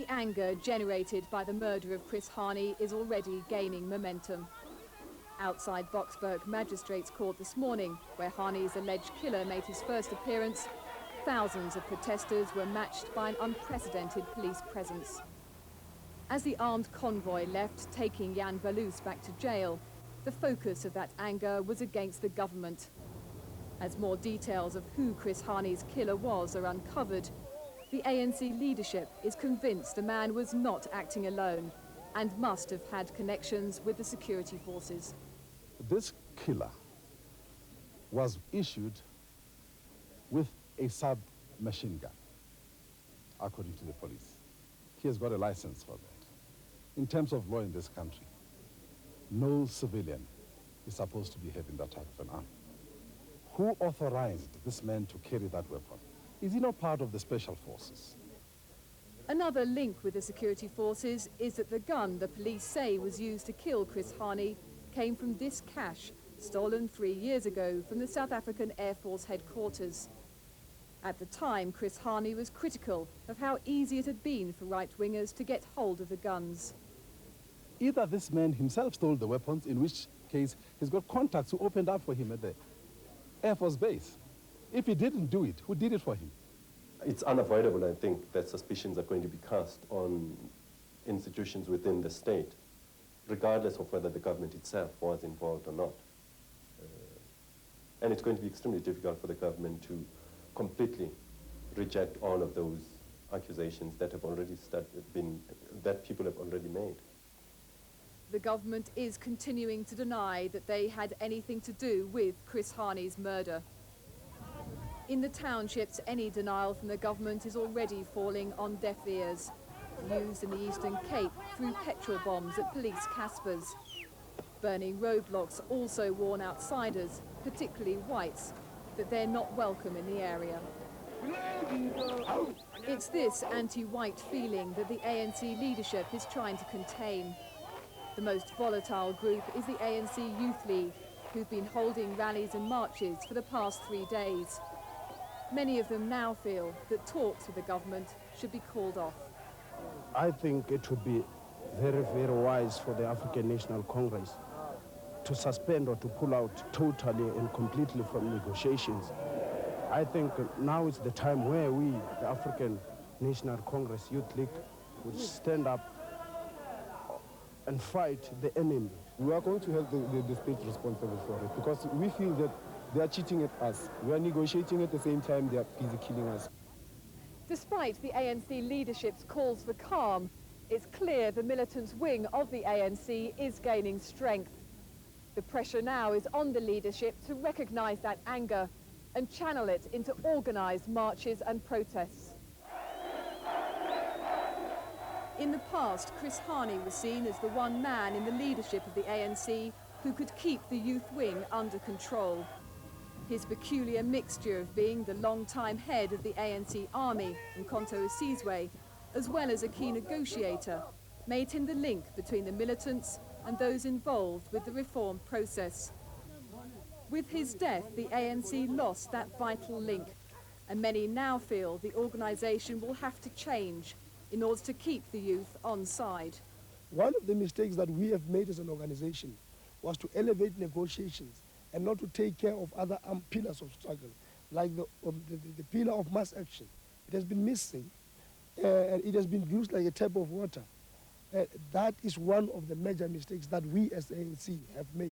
The anger generated by the murder of Chris Hanni is already gaining momentum. Outside Boksburg Magistrates Court this morning, where Hanni's alleged killer made his first appearance, thousands of protesters were matched by an unprecedented police presence. As the armed convoy left, taking Jan Valus back to jail, the focus of that anger was against the government. As more details of who Chris Hanni's killer was are uncovered, the ANC leadership is convinced the man was not acting alone and must have had connections with the security forces. This killer was issued with a submachine gun, according to the police. He has got a license for that. In terms of law in this country, no civilian is supposed to be having that type of an arm. Who authorized this man to carry that weapon? Is he not part of the special forces? Another link with the security forces is that the gun the police say was used to kill Chris Hanni came from this cache, stolen 3 years ago from the South African Air Force headquarters. At the time, Chris Hanni was critical of how easy it had been for right-wingers to get hold of the guns. Either this man himself stole the weapons, in which case he's got contacts who opened up for him at the Air Force base. If he didn't do it, who did it for him? It's unavoidable, I think, that suspicions are going to be cast on institutions within the state, regardless of whether the government itself was involved or not. And it's going to be extremely difficult for the government to completely reject all of those accusations that have already that people have already made. The government is continuing to deny that they had anything to do with Chris Hanni's murder. In the townships, any denial from the government is already falling on deaf ears. Used in the Eastern Cape through petrol bombs at police caspers. Burning roadblocks also warn outsiders, particularly whites, that they're not welcome in the area. It's this anti-white feeling that the ANC leadership is trying to contain. The most volatile group is the ANC Youth League, who've been holding rallies and marches for the past 3 days. Many of them now feel that talks with the government should be called off. I think it would be very, very wise for the African National Congress to suspend or to pull out totally and completely from negotiations. I think now is the time where we, the African National Congress Youth League, would stand up and fight the enemy. We are going to help the state responsible for it because we feel that they are cheating at us. We are negotiating at the same time they are busy killing us. Despite the ANC leadership's calls for calm, it's clear the militant wing of the ANC is gaining strength. The pressure now is on the leadership to recognise that anger and channel it into organised marches and protests. In the past, Chris Hanni was seen as the one man in the leadership of the ANC who could keep the youth wing under control. His peculiar mixture of being the long-time head of the ANC army, Mkhonto Sizwe, as well as a key negotiator, made him the link between the militants and those involved with the reform process. With his death, the ANC lost that vital link, and many now feel the organisation will have to change in order to keep the youth on side. One of the mistakes that we have made as an organization was to elevate negotiations and not to take care of other pillars of struggle, like the pillar of mass action. It has been missing, and it has been used like a tap of water. That is one of the major mistakes that we as the ANC have made.